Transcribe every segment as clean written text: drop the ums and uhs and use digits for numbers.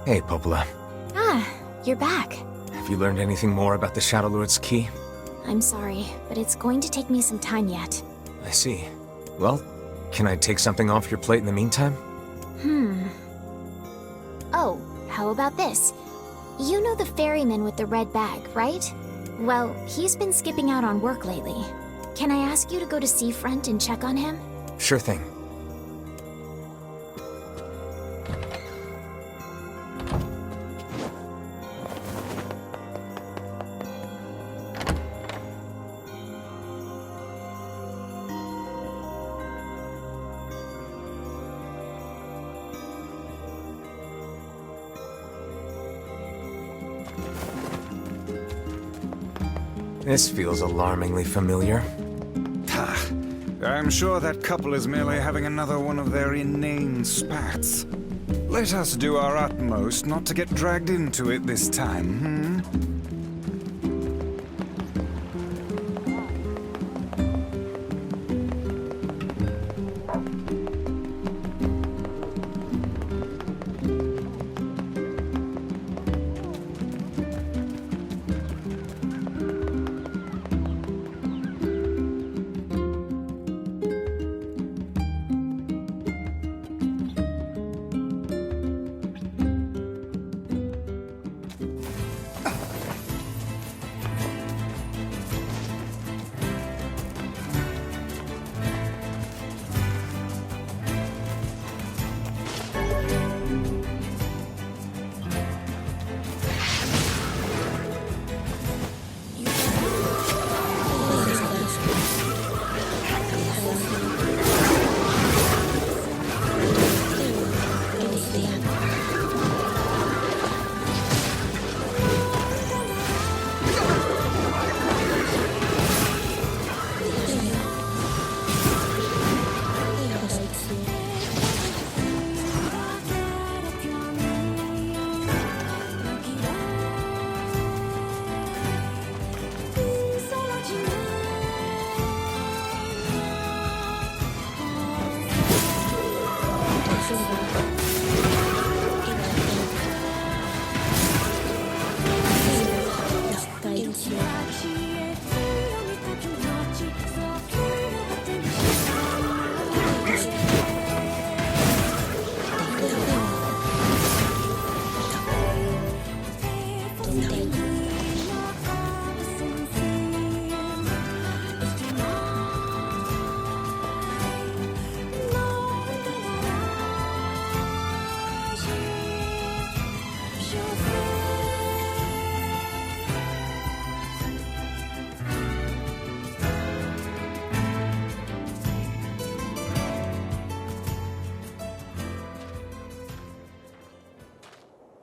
Hey, Popola. Ah, you're back. Have you learned anything more about the Shadow Lord's key? I'm sorry, but it's going to take me some time yet. I see. Well, can I take something off your plate in the meantime? Oh, how about this? You know the ferryman with the red bag, right? Well, he's been skipping out on work lately. Can I ask you to go to Seafront and check on him? Sure thing. This feels alarmingly familiar. I'm sure that couple is merely having another one of their inane spats. Let us do our utmost not to get dragged into it this time,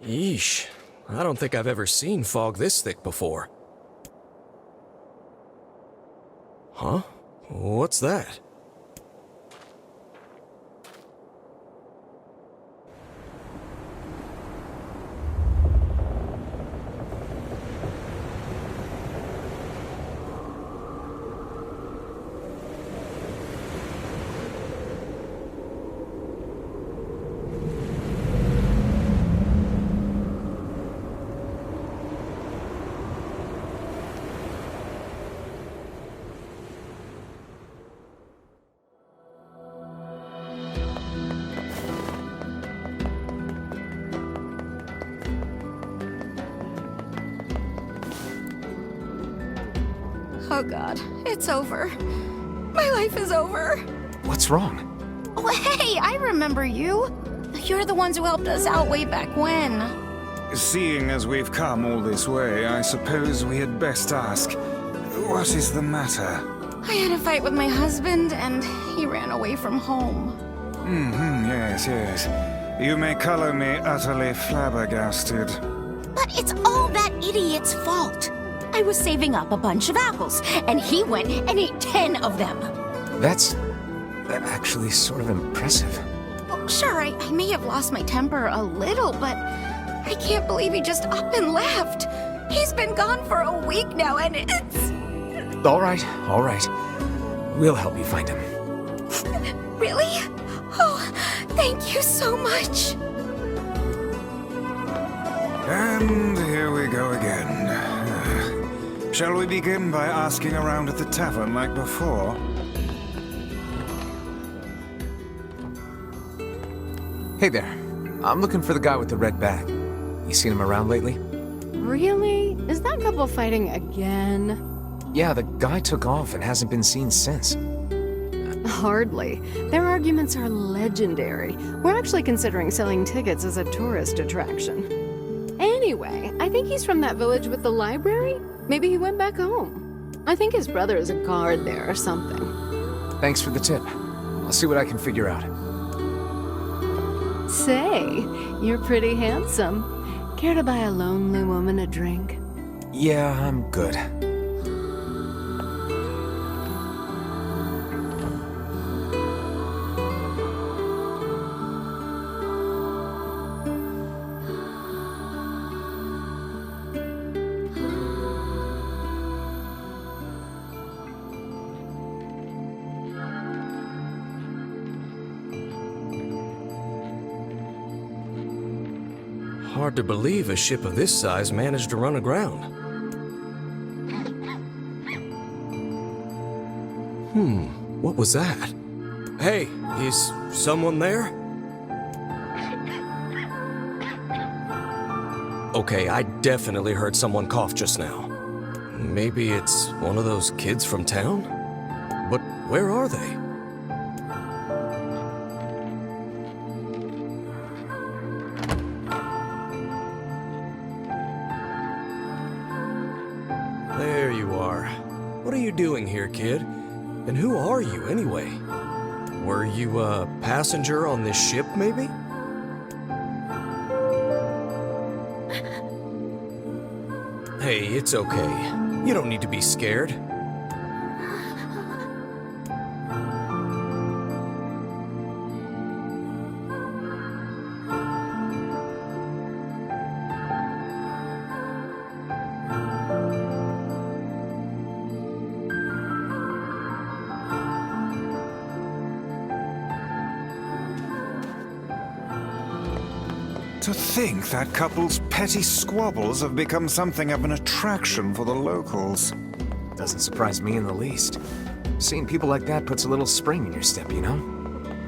Yeesh. I don't think I've ever seen fog this thick before. Huh? What's that? Oh god, it's over. My life is over. What's wrong? Oh, hey, I remember you. You're the ones who helped us out way back when. Seeing as we've come all this way, I suppose we had best ask, what is the matter? I had a fight with my husband, and he ran away from home. Yes. You may color me utterly flabbergasted. But it's all that idiot's fault. I was saving up a bunch of apples, and he went and ate 10 of them. That's actually sort of impressive. Well, sure, I may have lost my temper a little, but I can't believe he just up and left. He's been gone for a week now, and it's... All right. We'll help you find him. Really? Oh, thank you so much. And here we go again. Shall we begin by asking around at the tavern like before? Hey there. I'm looking for the guy with the red bag. You seen him around lately? Really? Is that couple fighting again? Yeah, the guy took off and hasn't been seen since. Hardly. Their arguments are legendary. We're actually considering selling tickets as a tourist attraction. Anyway, I think he's from that village with the library. Maybe he went back home. I think his brother is a guard there or something. Thanks for the tip. I'll see what I can figure out. Say, you're pretty handsome. Care to buy a lonely woman a drink? Yeah, I'm good. Hard to believe a ship of this size managed to run aground. What was that? Hey, is someone there? Okay, I definitely heard someone cough just now. Maybe it's one of those kids from town? But where are they? There you are. What are you doing here, kid? And who are you, anyway? Were you a passenger on this ship, maybe? Hey, it's okay. You don't need to be scared. To think that couple's petty squabbles have become something of an attraction for the locals. Doesn't surprise me in the least. Seeing people like that puts a little spring in your step, you know?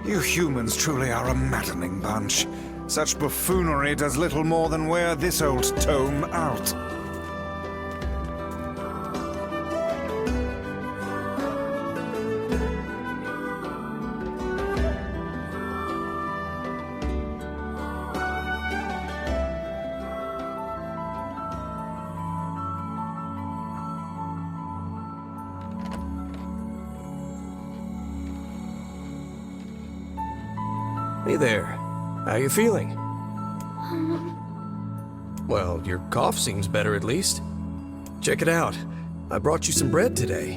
You humans truly are a maddening bunch. Such buffoonery does little more than wear this old tome out. Hey there. How you feeling? Well, your cough seems better at least. Check it out. I brought you some bread today.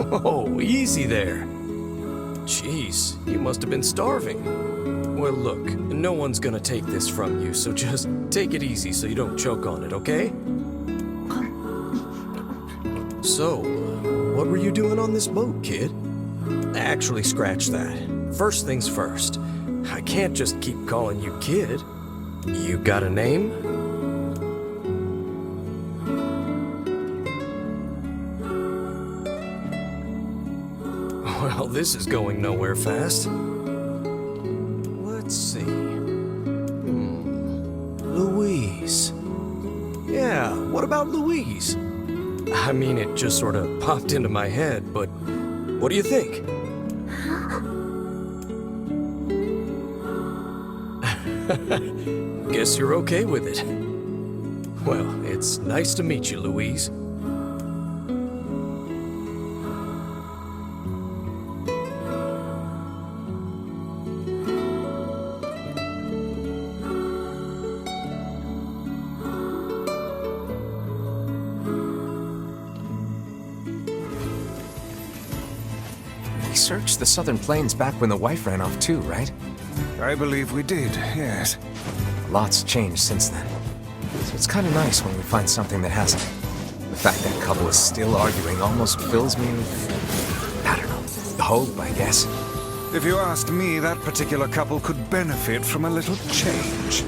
Whoa, easy there. Jeez, you must have been starving. Well, look, no one's gonna take this from you, so just take it easy so you don't choke on it, okay? So, what were you doing on this boat, kid? Actually, scratch that. First things first. I can't just keep calling you kid. You got a name? Well, this is going nowhere fast. Let's see. Louise. Yeah, what about Louise? I mean, it just sort of popped into my head, but what do you think? Guess you're okay with it. Well, it's nice to meet you, Louise. Searched the southern plains back when the wife ran off too, right? I believe we did, yes. A lot's changed since then. So it's kind of nice when we find something that hasn't. The fact that couple is still arguing almost fills me with, I don't know, hope, I guess. If you asked me, that particular couple could benefit from a little change.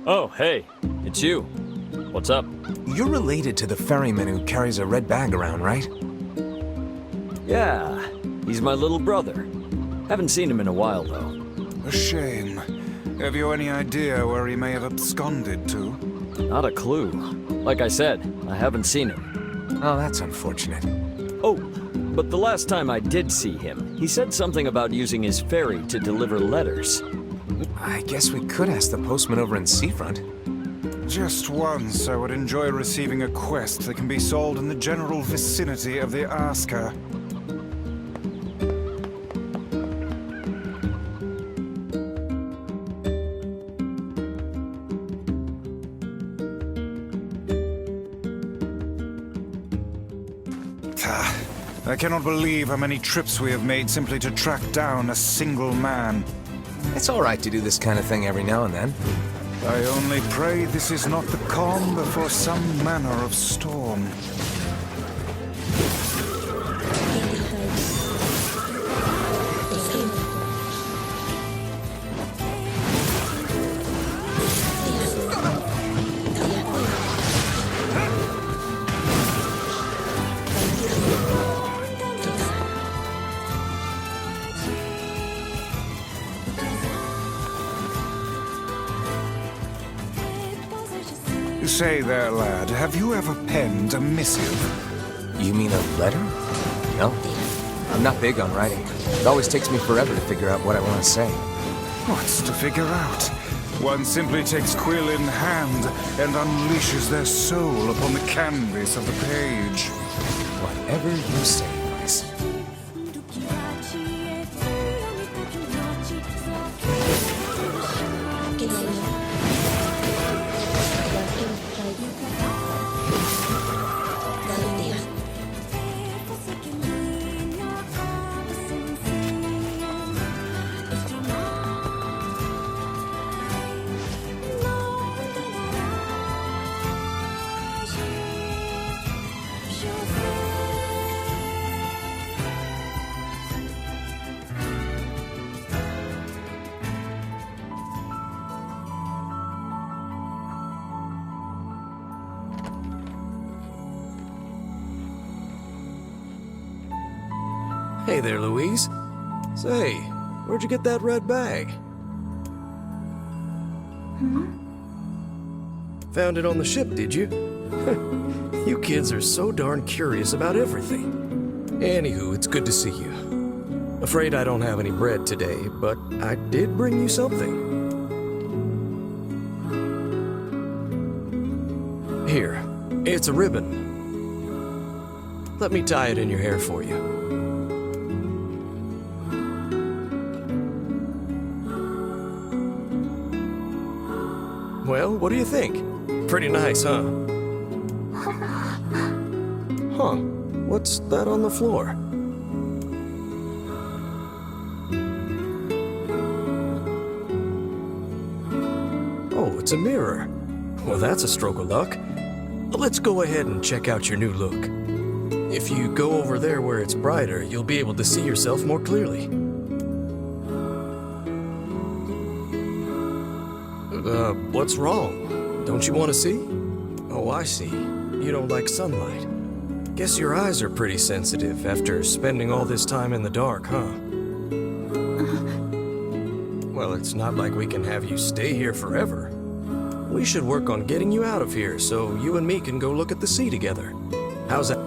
Oh, hey, it's you. What's up? You're related to the ferryman who carries a red bag around, right? Yeah, he's my little brother. Haven't seen him in a while, though. A shame. Have you any idea where he may have absconded to? Not a clue. Like I said, I haven't seen him. Oh, that's unfortunate. Oh, but the last time I did see him, he said something about using his ferry to deliver letters. I guess we could ask the postman over in Seafront. Just once, I would enjoy receiving a quest that can be solved in the general vicinity of the Asker. I cannot believe how many trips we have made simply to track down a single man. It's all right to do this kind of thing every now and then. I only pray this is not the calm before some manner of storm. Say there, lad, have you ever penned a missive? You mean a letter? No. I'm not big on writing. It always takes me forever to figure out what I want to say. What's to figure out? One simply takes quill in hand and unleashes their soul upon the canvas of the page. Whatever you say, Vice. Hey there, Louise. Say, where'd you get that red bag? Found it on the ship, did you? You kids are so darn curious about everything. Anywho, it's good to see you. Afraid I don't have any bread today, but I did bring you something. Here, it's a ribbon. Let me tie it in your hair for you. Well, what do you think? Pretty nice, huh? Huh. What's that on the floor? It's a mirror. Well, that's a stroke of luck. Let's go ahead and check out your new look. If you go over there where it's brighter, you'll be able to see yourself more clearly. What's wrong? Don't you want to see? Oh, I see. You don't like sunlight. Guess your eyes are pretty sensitive after spending all this time in the dark, huh? Well, it's not like we can have you stay here forever. We should work on getting you out of here so you and me can go look at the sea together. How's that?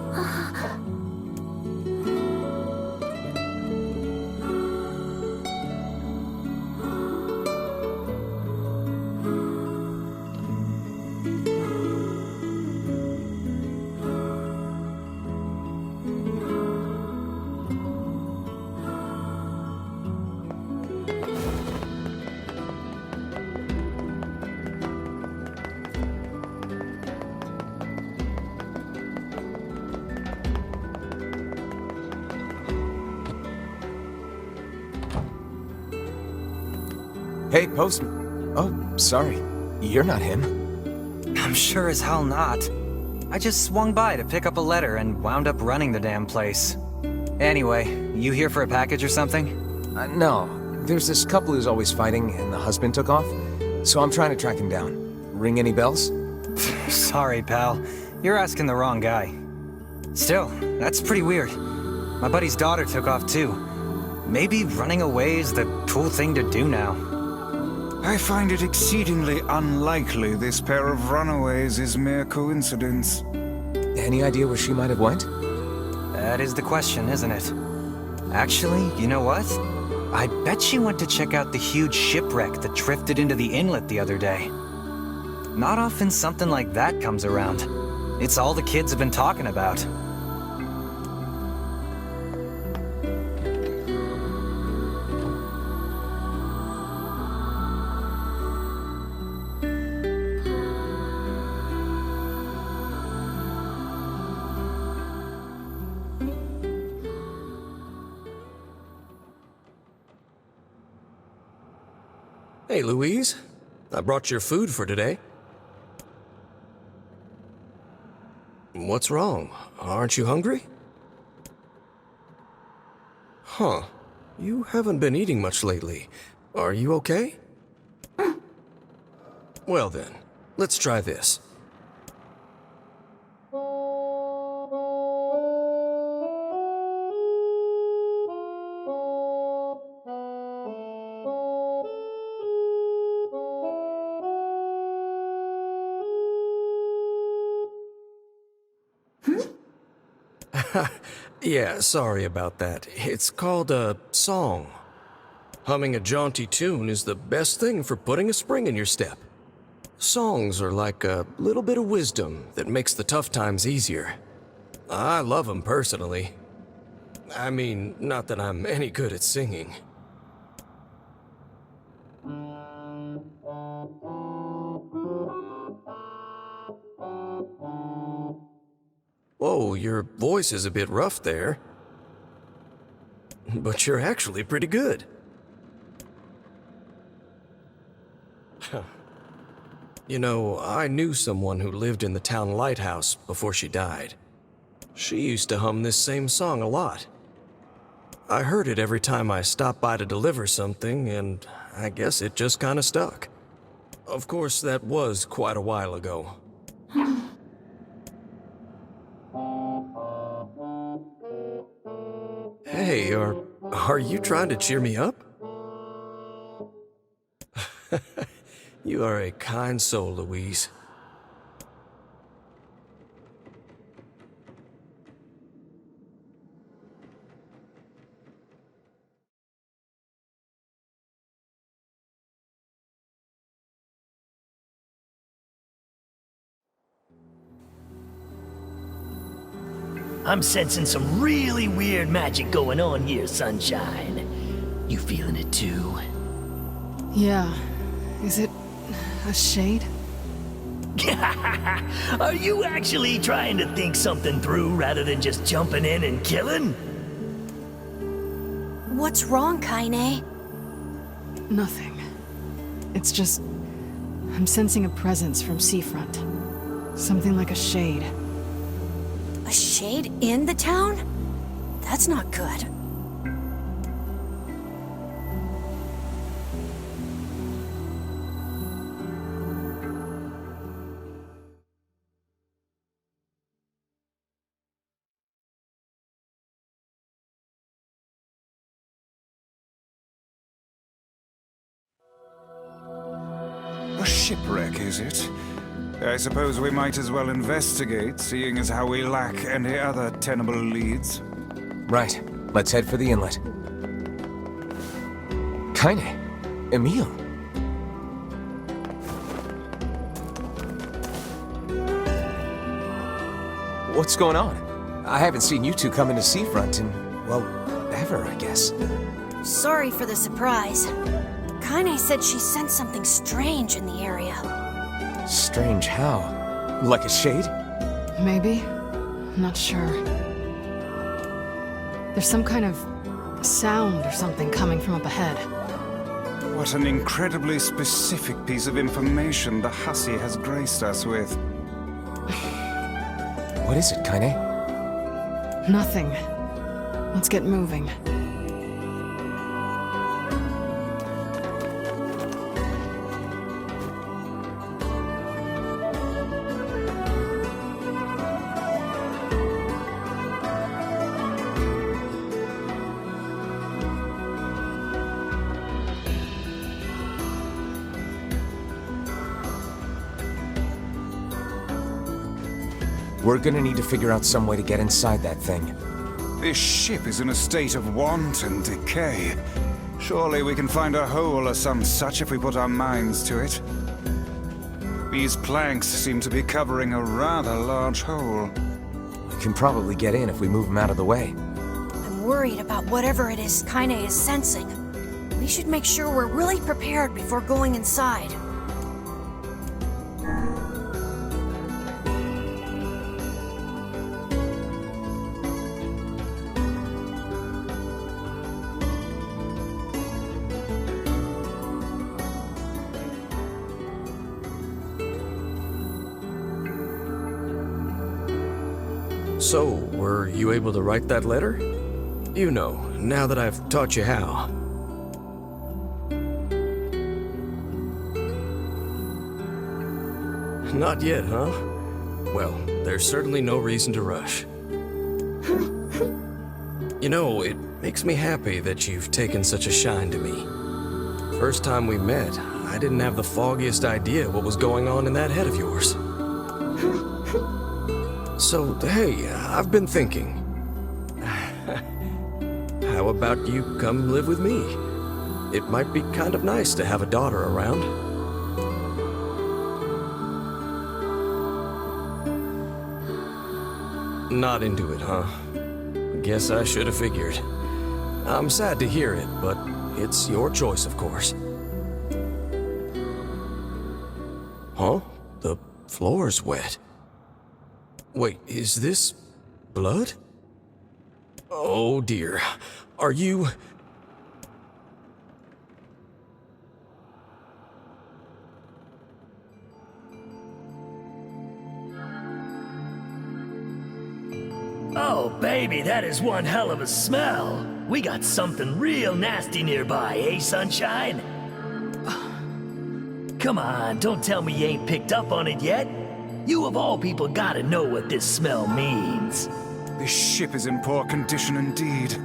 Hey, Postman. Oh, sorry. You're not him. I'm sure as hell not. I just swung by to pick up a letter and wound up running the damn place. Anyway, you here for a package or something? No. There's this couple who's always fighting, and the husband took off. So I'm trying to track him down. Ring any bells? Sorry, pal. You're asking the wrong guy. Still, that's pretty weird. My buddy's daughter took off too. Maybe running away is the cool thing to do now. I find it exceedingly unlikely this pair of runaways is mere coincidence. Any idea where she might have went? That is the question, isn't it? Actually, you know what? I bet she went to check out the huge shipwreck that drifted into the inlet the other day. Not often something like that comes around. It's all the kids have been talking about. Hey, Louise. I brought your food for today. What's wrong? Aren't you hungry? Huh. You haven't been eating much lately. Are you okay? Well then, let's try this. Yeah, sorry about that. It's called a song. Humming a jaunty tune is the best thing for putting a spring in your step. Songs are like a little bit of wisdom that makes the tough times easier. I love them personally. I mean, not that I'm any good at singing. Whoa, your voice is a bit rough there. But you're actually pretty good. You know, I knew someone who lived in the town lighthouse before she died. She used to hum this same song a lot. I heard it every time I stopped by to deliver something, and I guess it just kinda stuck. Of course, that was quite a while ago. Hey, are you trying to cheer me up? You are a kind soul, Louise. I'm sensing some really weird magic going on here, Sunshine. You feeling it too? Yeah. Is it a shade? Are you actually trying to think something through rather than just jumping in and killing? What's wrong, Kaine? Nothing. It's just... I'm sensing a presence from seafront. Something like a shade. A shade in the town? That's not good. A shipwreck, is it? I suppose we might as well investigate, seeing as how we lack any other tenable leads. Right. Let's head for the inlet. Kaine. Emil. What's going on? I haven't seen you two come into Seafront in, well, ever, I guess. Sorry for the surprise. Kaine said she sensed something strange in the area. Strange how? Like a shade? Maybe? Not sure. There's some kind of sound or something coming from up ahead. What an incredibly specific piece of information the hussy has graced us with. What is it, Kaine? Nothing. Let's get moving. We're gonna need to figure out some way to get inside that thing. This ship is in a state of wanton decay. Surely we can find a hole or some such if we put our minds to it. These planks seem to be covering a rather large hole. We can probably get in if we move them out of the way. I'm worried about whatever it is Kaine is sensing. We should make sure we're really prepared before going inside. So, were you able to write that letter? You know, now that I've taught you how. Not yet, huh? Well, there's certainly no reason to rush. You know, it makes me happy that you've taken such a shine to me. First time we met, I didn't have the foggiest idea what was going on in that head of yours. So, hey, I've been thinking. How about you come live with me? It might be kind of nice to have a daughter around. Not into it, huh? Guess I should have figured. I'm sad to hear it, but it's your choice, of course. Huh? The floor's wet. Wait, is this blood? Oh dear. Are you... Oh, baby, that is one hell of a smell. We got something real nasty nearby, eh, Sunshine? Come on, don't tell me you ain't picked up on it yet. You of all people gotta know what this smell means. This ship is in poor condition indeed.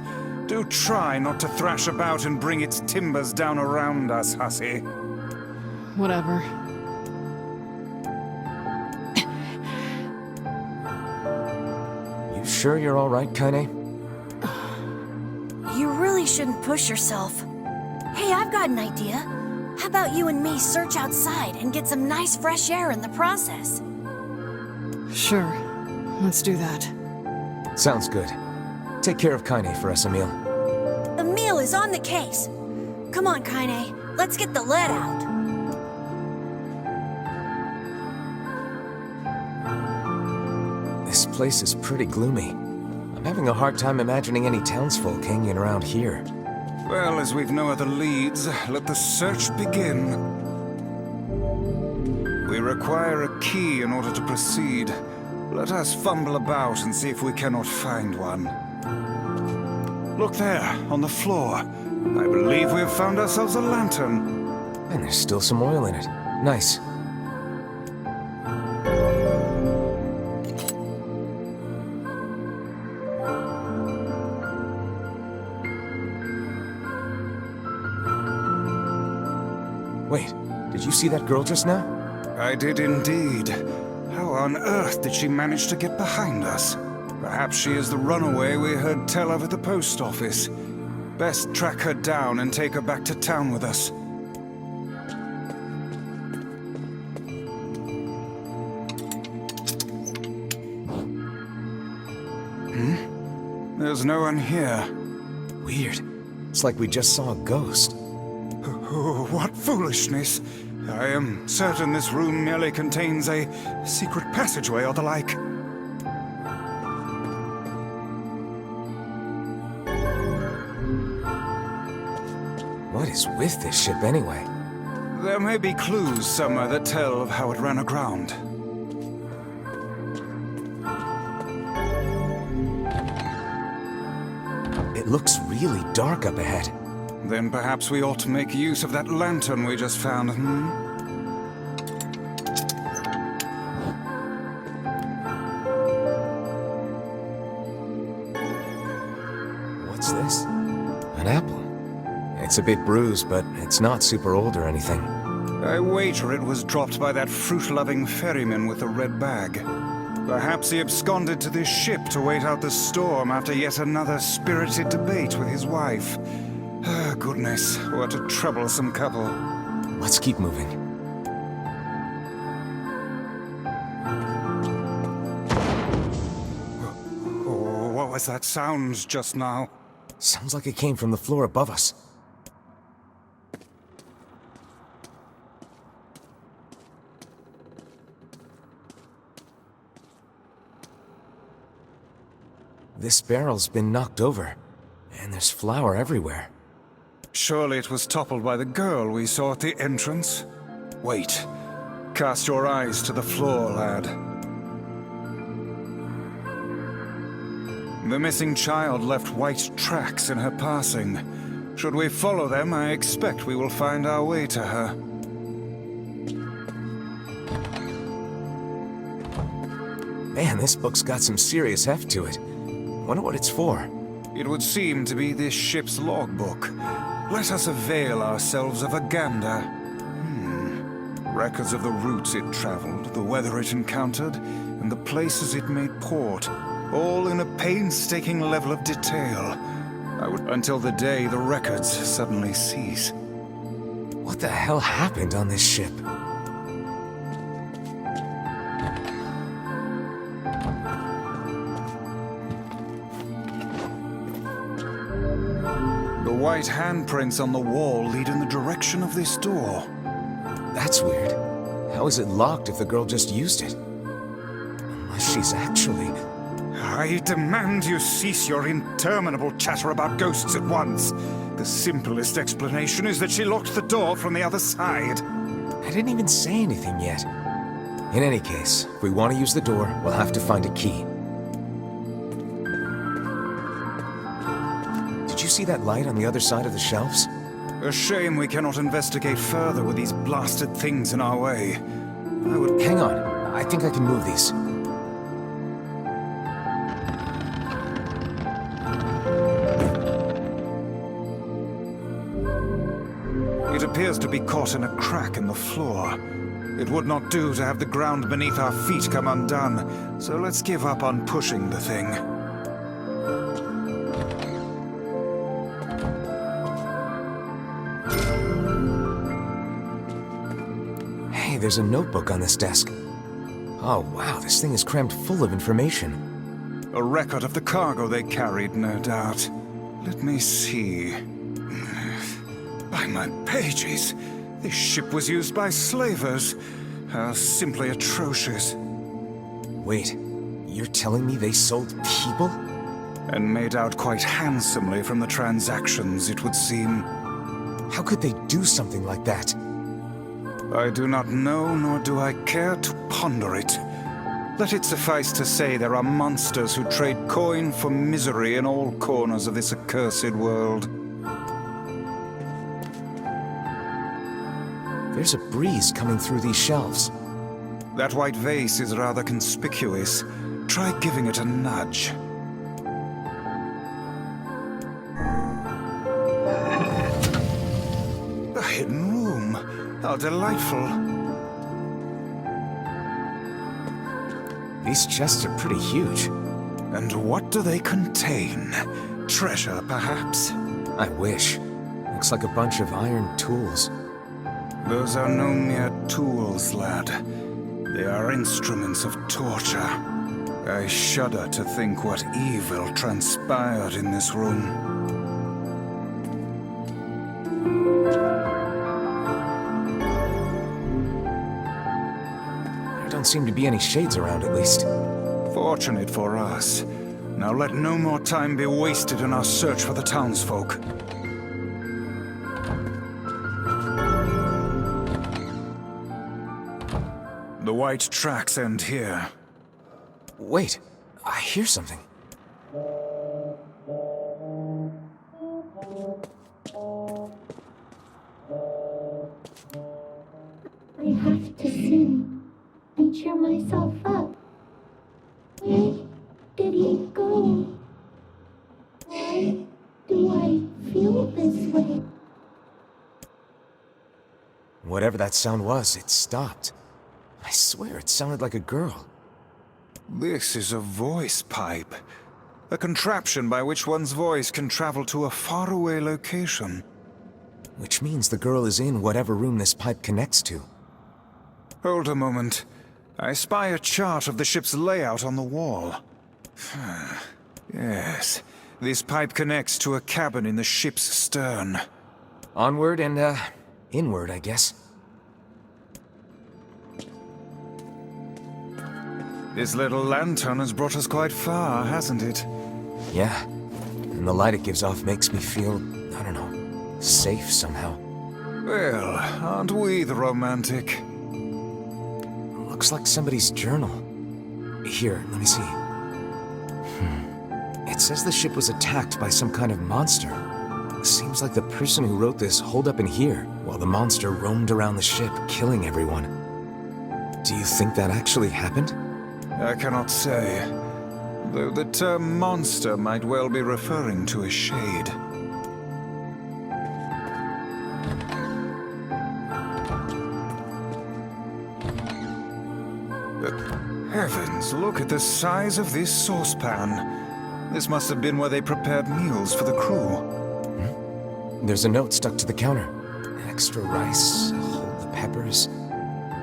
Do try not to thrash about and bring its timbers down around us, hussy. Whatever. You sure you're all right, Kaine? You really shouldn't push yourself. Hey, I've got an idea. How about you and me search outside and get some nice fresh air in the process? Sure. Let's do that. Sounds good. Take care of Kaine for us, Emil. Emil is on the case. Come on, Kaine. Let's get the lead out. This place is pretty gloomy. I'm having a hard time imagining any townsfolk hanging around here. Well, as we've no other leads, let the search begin. We require a key in order to proceed. Let us fumble about and see if we cannot find one. Look there, on the floor. I believe we have found ourselves a lantern. And there's still some oil in it. Nice. Wait, did you see that girl just now? I did indeed. How on earth did she manage to get behind us? Perhaps she is the runaway we heard tell of at the post office. Best track her down and take her back to town with us. There's no one here. Weird. It's like we just saw a ghost. Oh, what foolishness! I am certain this room merely contains a secret passageway or the like. What is with this ship anyway? There may be clues somewhere that tell of how it ran aground. It looks really dark up ahead. Then perhaps we ought to make use of that lantern we just found, What's this? An apple. It's a bit bruised, but it's not super old or anything. I wager it was dropped by that fruit-loving ferryman with the red bag. Perhaps he absconded to this ship to wait out the storm after yet another spirited debate with his wife. Ah, goodness, what a troublesome couple. Let's keep moving. Oh, what was that sound just now? Sounds like it came from the floor above us. This barrel's been knocked over, and there's flour everywhere. Surely it was toppled by the girl we saw at the entrance? Wait. Cast your eyes to the floor, lad. The missing child left white tracks in her passing. Should we follow them, I expect we will find our way to her. Man, this book's got some serious heft to it. Wonder what it's for. It would seem to be this ship's logbook. Let us avail ourselves of a gander. Records of the routes it traveled, the weather it encountered, and the places it made port, all in a painstaking level of detail. Until the day the records suddenly cease. What the hell happened on this ship? The white handprints on the wall lead in the direction of this door. That's weird. How is it locked if the girl just used it? Unless she's actually... I demand you cease your interminable chatter about ghosts at once. The simplest explanation is that she locked the door from the other side. I didn't even say anything yet. In any case, if we want to use the door, we'll have to find a key. Did you see that light on the other side of the shelves? A shame we cannot investigate further with these blasted things in our way. Hang on. I think I can move these. It appears to be caught in a crack in the floor. It would not do to have the ground beneath our feet come undone, so let's give up on pushing the thing. Hey, there's a notebook on this desk. Oh wow, this thing is crammed full of information. A record of the cargo they carried, no doubt. Let me see. By my pages, this ship was used by slavers. How simply atrocious. Wait, you're telling me they sold people? And made out quite handsomely from the transactions, it would seem. How could they do something like that? I do not know, nor do I care to ponder it. Let it suffice to say there are monsters who trade coin for misery in all corners of this accursed world. There's a breeze coming through these shelves. That white vase is rather conspicuous. Try giving it a nudge. A hidden room. How delightful. These chests are pretty huge. And what do they contain? Treasure, perhaps? I wish. Looks like a bunch of iron tools. Those are no mere tools, lad. They are instruments of torture. I shudder to think what evil transpired in this room. There don't seem to be any shades around, at least. Fortunate for us. Now let no more time be wasted in our search for the townsfolk. The white tracks end here. Wait, I hear something. I have to sing and cheer myself up. Where did he go? Why do I feel this way? Whatever that sound was, it stopped. I swear it sounded like a girl. This is a voice pipe. A contraption by which one's voice can travel to a faraway location. Which means the girl is in whatever room this pipe connects to. Hold a moment. I spy a chart of the ship's layout on the wall. Yes, this pipe connects to a cabin in the ship's stern. Onward and, inward, I guess. This little lantern has brought us quite far, hasn't it? Yeah. And the light it gives off makes me feel, I don't know, safe somehow. Well, aren't we the romantic? Looks like somebody's journal. Here, let me see. It says the ship was attacked by some kind of monster. Seems like the person who wrote this holed up in here, while the monster roamed around the ship, killing everyone. Do you think that actually happened? I cannot say, though the term monster might well be referring to a shade. Heavens, look at the size of this saucepan. This must have been where they prepared meals for the crew. There's a note stuck to the counter. Extra rice, hold the peppers.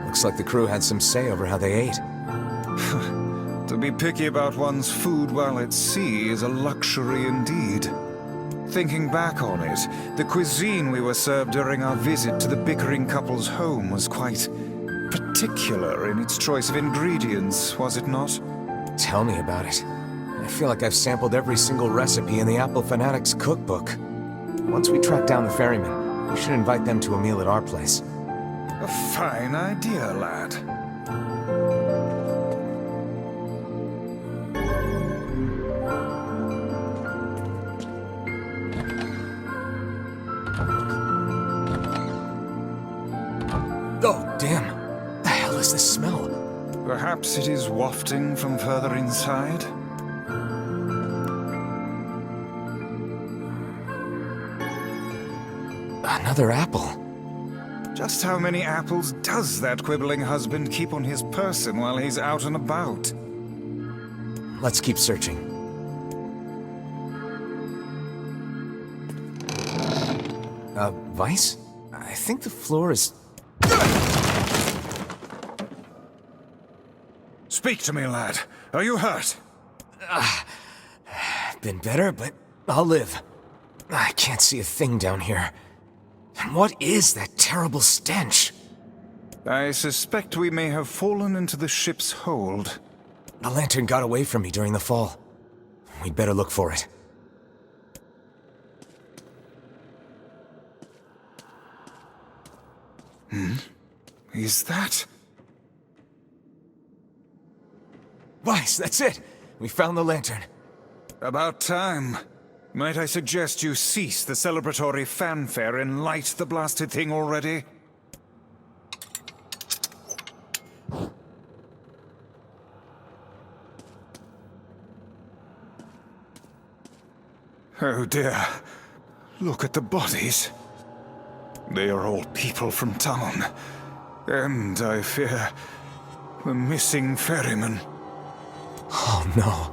Looks like the crew had some say over how they ate. To be picky about one's food while at sea is a luxury indeed. Thinking back on it, the cuisine we were served during our visit to the bickering couple's home was quite particular in its choice of ingredients, was it not? Tell me about it. I feel like I've sampled every single recipe in the Apple Fanatics cookbook. Once we track down the ferryman, we should invite them to a meal at our place. A fine idea, lad. Oh, damn. The hell is this smell? Perhaps it is wafting from further inside? Another apple. Just how many apples does that quibbling husband keep on his person while he's out and about? Let's keep searching. Vice? I think the floor is... Speak to me, lad. Are you hurt? Been better, but I'll live. I can't see a thing down here. And what is that terrible stench? I suspect we may have fallen into the ship's hold. The lantern got away from me during the fall. We'd better look for it. Is that... Weiss, that's it! We found the lantern. About time. Might I suggest you cease the celebratory fanfare and light the blasted thing already? Oh dear. Look at the bodies. They are all people from town. And, I fear, the missing ferryman. Oh no.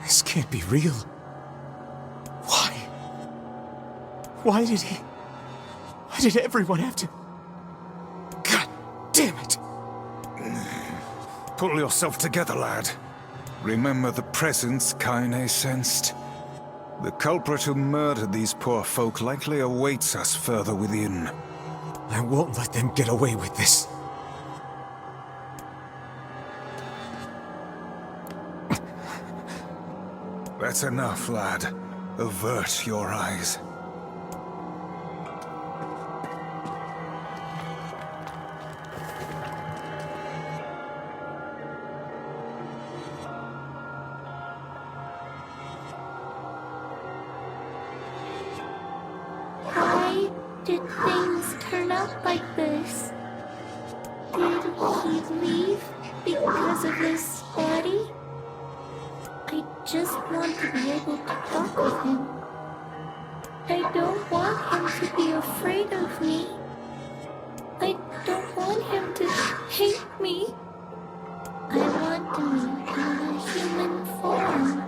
This can't be real. Why? Why did everyone have to... God damn it! Pull yourself together, lad. Remember the presence Kaine sensed. The culprit who murdered these poor folk likely awaits us further within. I won't let them get away with this. That's enough, lad. Avert your eyes. Why did things turn out like this? Did he leave because of this body? I just want to be able to talk with him. I don't want him to be afraid of me. I don't want him to hate me. I want to meet him in a human form.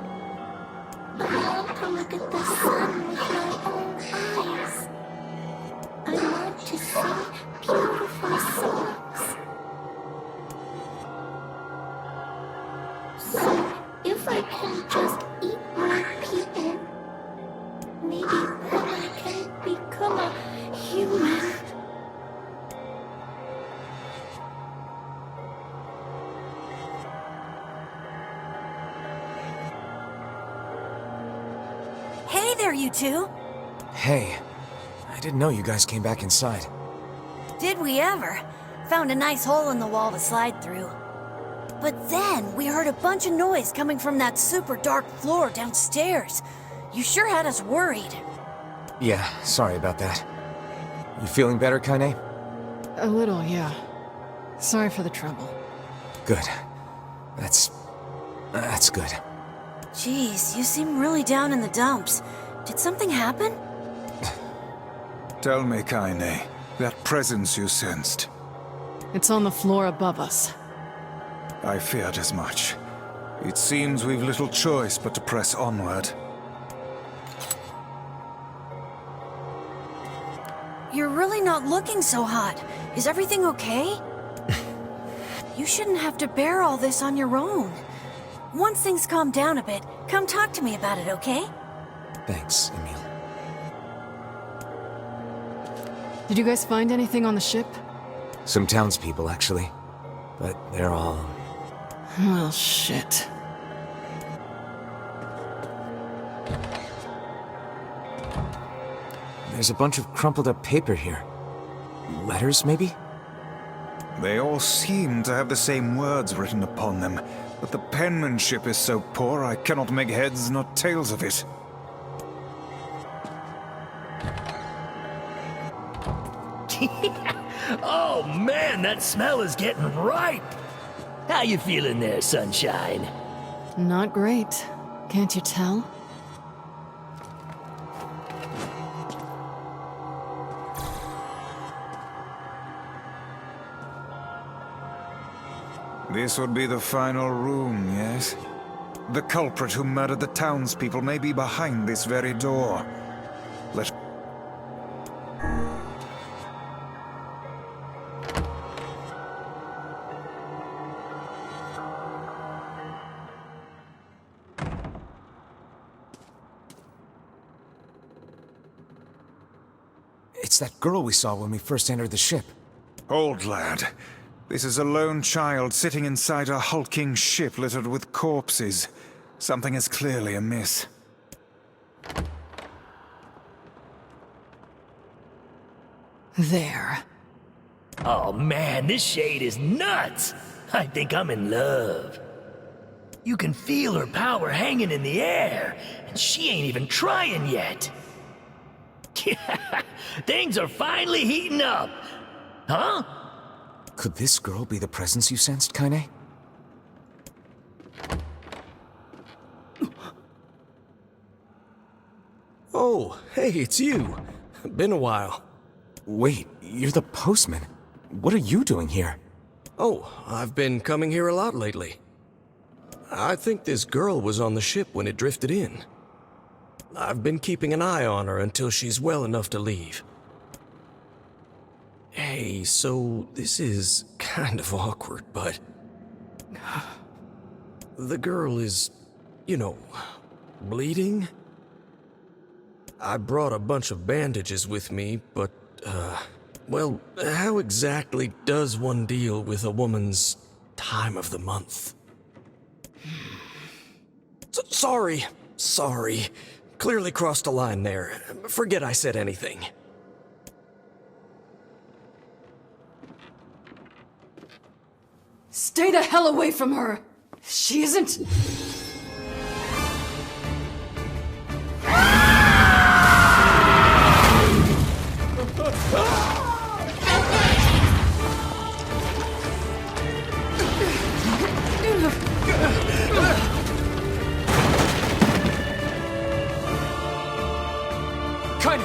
I want to look at the sun with my own eyes. I want to sing beautiful songs. So, if I can just eat more people, maybe then I can become a human. Hey there, you two! Hey, I didn't know you guys came back inside. Did we ever? Found a nice hole in the wall to slide through. But then we heard a bunch of noise coming from that super dark floor downstairs. You sure had us worried. Yeah, sorry about that. You feeling better, Kaine? A little, yeah. Sorry for the trouble. Good. That's good. Jeez, you seem really down in the dumps. Did something happen? Tell me, Kaine, that presence you sensed. It's on the floor above us. I feared as much. It seems we've little choice but to press onward. You're really not looking so hot. Is everything okay? You shouldn't have to bear all this on your own. Once things calm down a bit, come talk to me about it, okay? Thanks, Emil. Did you guys find anything on the ship? Some townspeople, actually. But they're all... Well, shit. There's a bunch of crumpled up paper here. Letters, maybe? They all seem to have the same words written upon them, but the penmanship is so poor I cannot make heads nor tails of it. Oh man, that smell is getting ripe! How you feeling there, Sunshine? Not great. Can't you tell? This would be the final room, yes? The culprit who murdered the townspeople may be behind this very door. Let... It's that girl we saw when we first entered the ship. Old lad. This is a lone child sitting inside a hulking ship littered with corpses. Something is clearly amiss. There. Oh man, this shade is nuts! I think I'm in love. You can feel her power hanging in the air, and she ain't even trying yet. Things are finally heating up. Huh? Could this girl be the presence you sensed, Kaine? Oh, hey, it's you. Been a while. Wait, you're the postman. What are you doing here? Oh, I've been coming here a lot lately. I think this girl was on the ship when it drifted in. I've been keeping an eye on her until she's well enough to leave. Hey, so this is kind of awkward, but... the girl is, you know, bleeding? I brought a bunch of bandages with me, but, well, how exactly does one deal with a woman's time of the month? Sorry. Clearly crossed a line there. Forget I said anything. Stay the hell away from her! She isn't... Kaine!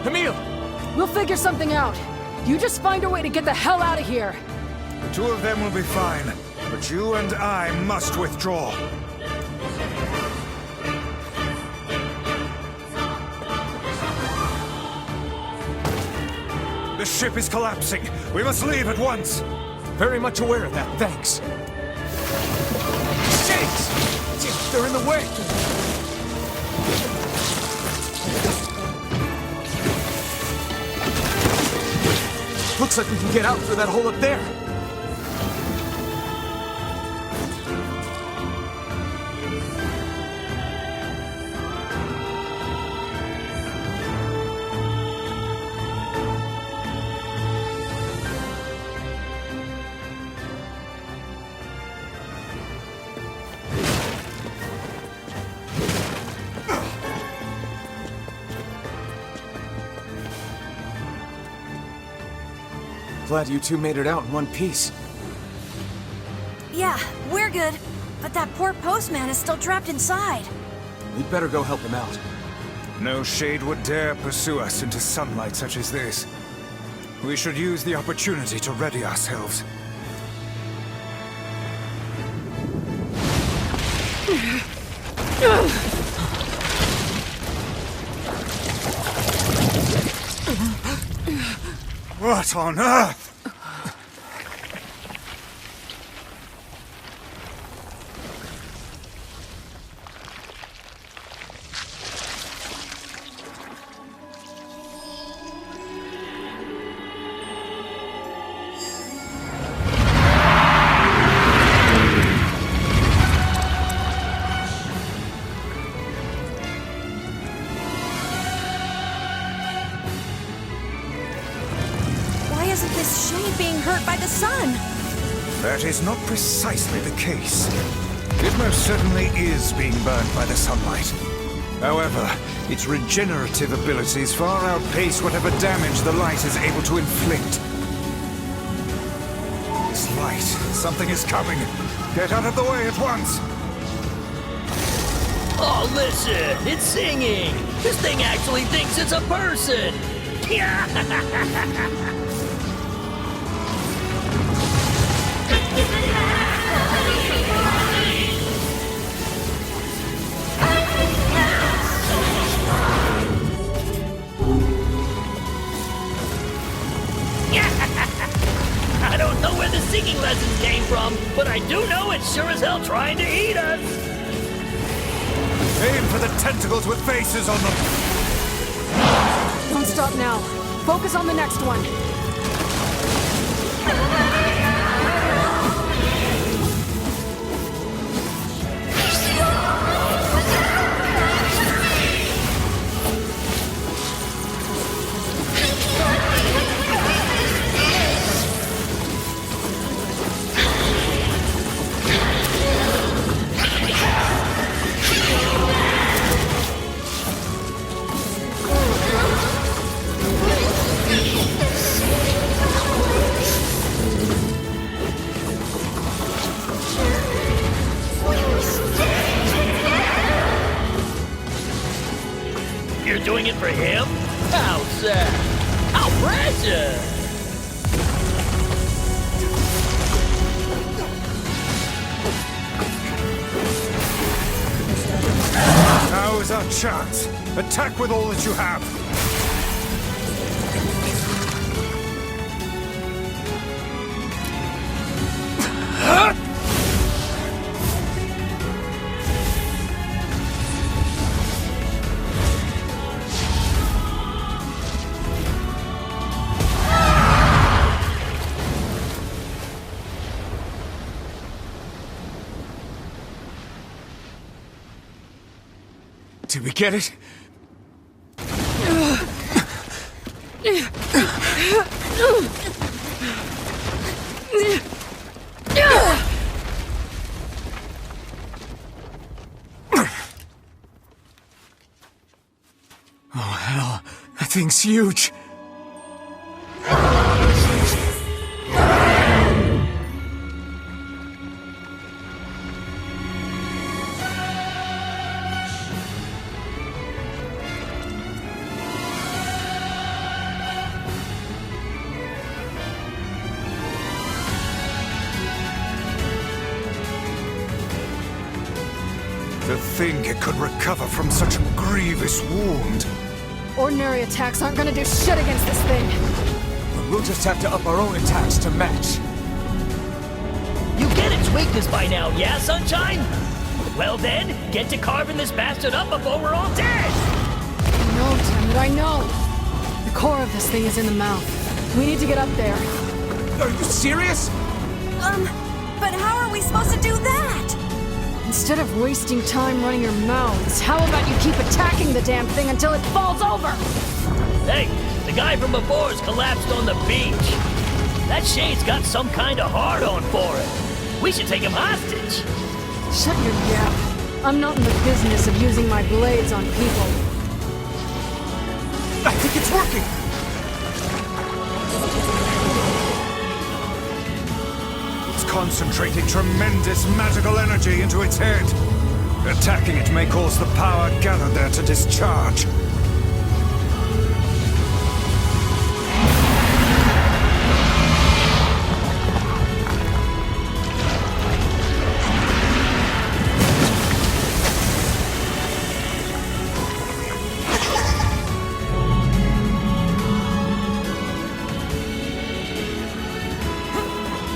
Emil! We'll figure something out. You just find a way to get the hell out of here. The two of them will be fine, but you and I must withdraw. The ship is collapsing. We must leave at once. Very much aware of that, thanks. Shakes! They're in the way! Looks like we can get out through that hole up there. Glad you two made it out in one piece. Yeah, we're good. But that poor postman is still trapped inside. We'd better go help him out. No shade would dare pursue us into sunlight such as this. We should use the opportunity to ready ourselves. What on earth? Isn't this shade being hurt by the sun? That is not precisely the case. It most certainly is being burned by the sunlight. However, its regenerative abilities far outpace whatever damage the light is able to inflict. This light, something is coming. Get out of the way at once! Oh, listen! It's singing! This thing actually thinks it's a person! I don't know where the singing lessons came from, but I do know it's sure as hell trying to eat us! Aim for the tentacles with faces on them! Don't stop now. Focus on the next one. doing it for him? How sad. How precious! Now is our chance. Attack with all that you have. Did we get it? Oh, hell. That thing's huge. To think it could recover from such a grievous wound. Ordinary attacks aren't gonna do shit against this thing. We'll just have to up our own attacks to match. You get its weakness by now, yeah, Sunshine? Well then, get to carving this bastard up before we're all dead! I know, Tim, I know. The core of this thing is in the mouth. We need to get up there. Are you serious? But how are we supposed to do that? Instead of wasting time running your mouths, how about you keep attacking the damn thing until it falls over? Hey, the guy from before's collapsed on the beach. That shade's got some kind of hard-on for it. We should take him hostage. Shut your yap. I'm not in the business of using my blades on people. I think it's working! It's concentrating tremendous magical energy into its head. Attacking it may cause the power gathered there to discharge.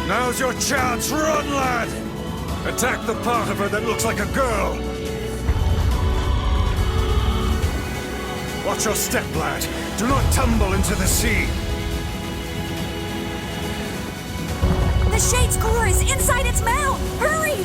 Now's your chance, run, lad! Attack the part of her that looks like a girl! Watch your step, lad. Do not tumble into the sea. The Shade's core is inside its mouth! Hurry!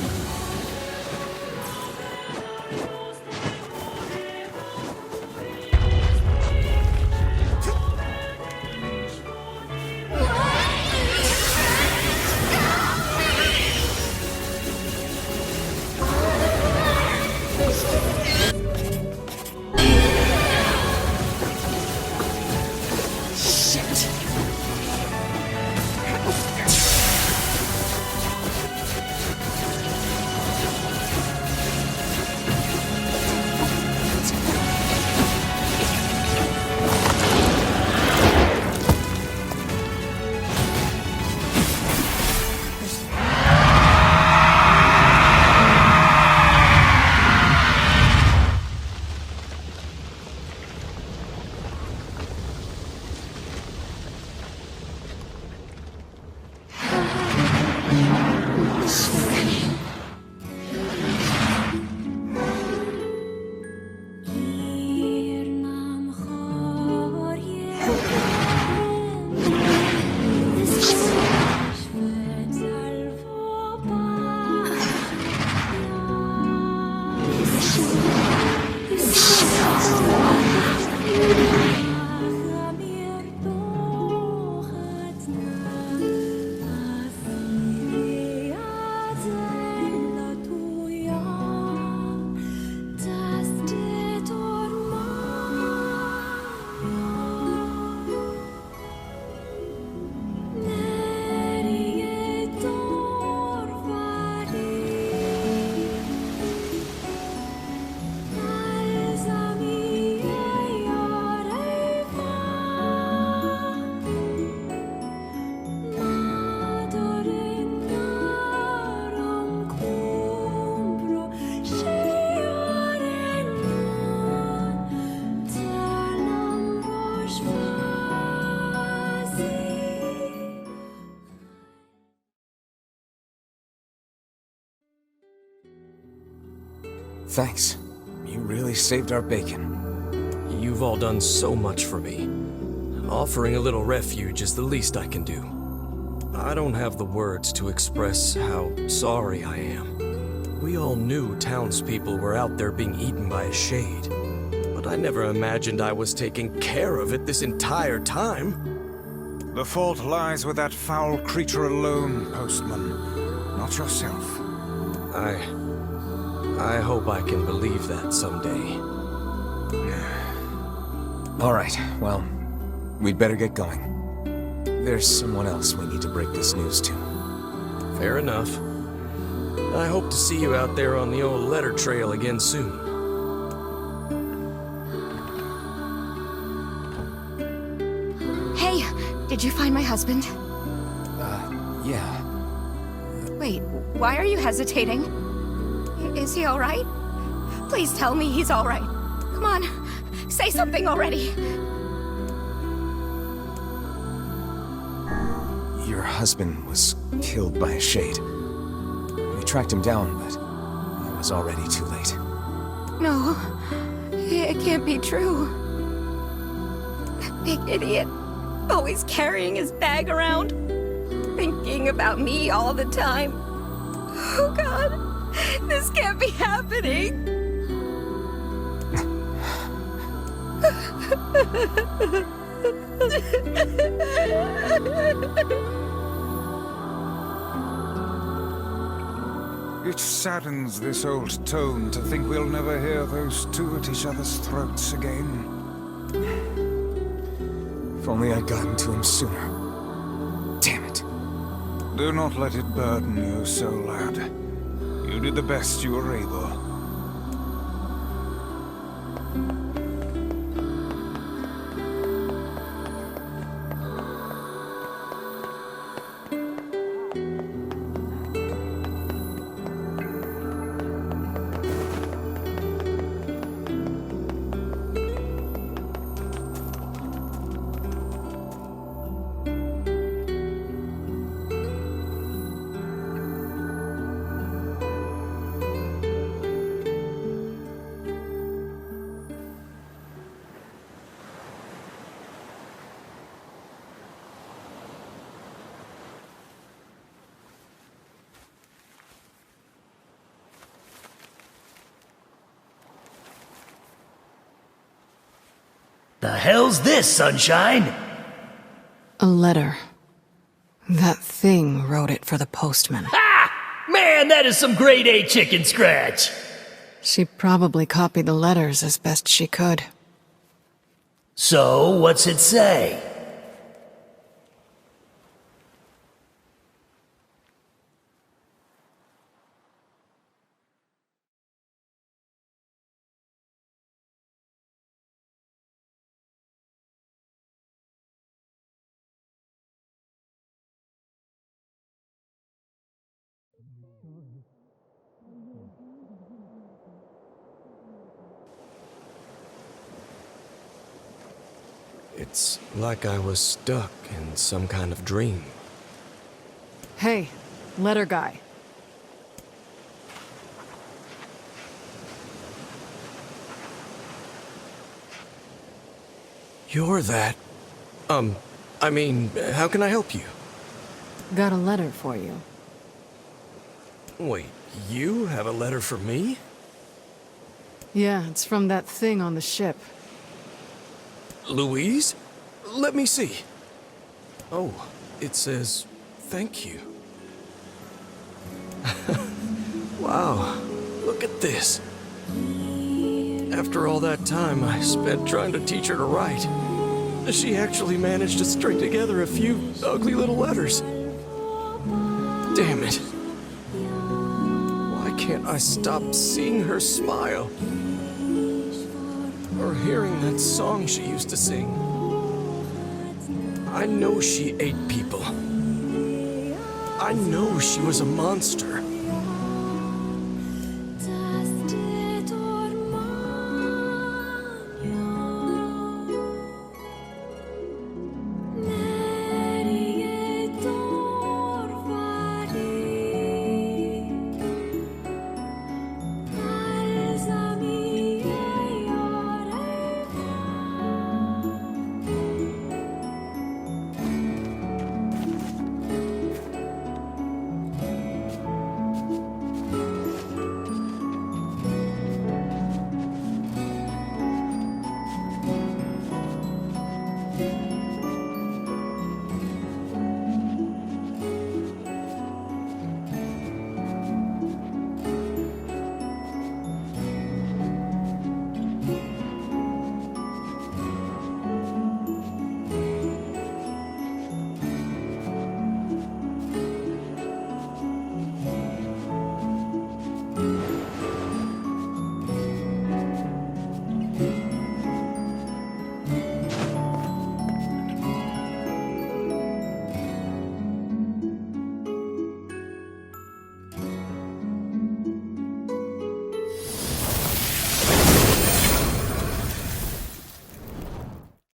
Thanks. You really saved our bacon. You've all done so much for me. Offering a little refuge is the least I can do. I don't have the words to express how sorry I am. We all knew townspeople were out there being eaten by a shade, but I never imagined I was taking care of it this entire time. The fault lies with that foul creature alone, Postman, not yourself. I hope I can believe that someday. All right, well, we'd better get going. There's someone else we need to break this news to. Fair enough. I hope to see you out there on the old letter trail again soon. Hey, did you find my husband? Yeah. Wait, why are you hesitating? Is he alright? Please tell me he's alright. Come on, say something already. Your husband was killed by a shade. We tracked him down, but it was already too late. No, it can't be true. That big idiot, always carrying his bag around, thinking about me all the time. Oh God, this can't be happening. It saddens this old tone to think we'll never hear those two at each other's throats again. If only I'd gotten to him sooner. Damn it. Do not let it burden you so, lad. You did the best you were able. The hell's this, Sunshine? A letter. That thing wrote it for the postman. Ha! Man, that is some grade A chicken scratch! She probably copied the letters as best she could. So, what's it say? It's like I was stuck in some kind of dream. Hey, letter guy. You're that... I mean, how can I help you? Got a letter for you. Wait, you have a letter for me? Yeah, it's from that thing on the ship. Louise? Let me see. Oh, it says, thank you. Wow, look at this. After all that time I spent trying to teach her to write, she actually managed to string together a few ugly little letters. Damn it. Why can't I stop seeing her smile? Or hearing that song she used to sing. I know she ate people. I know she was a monster.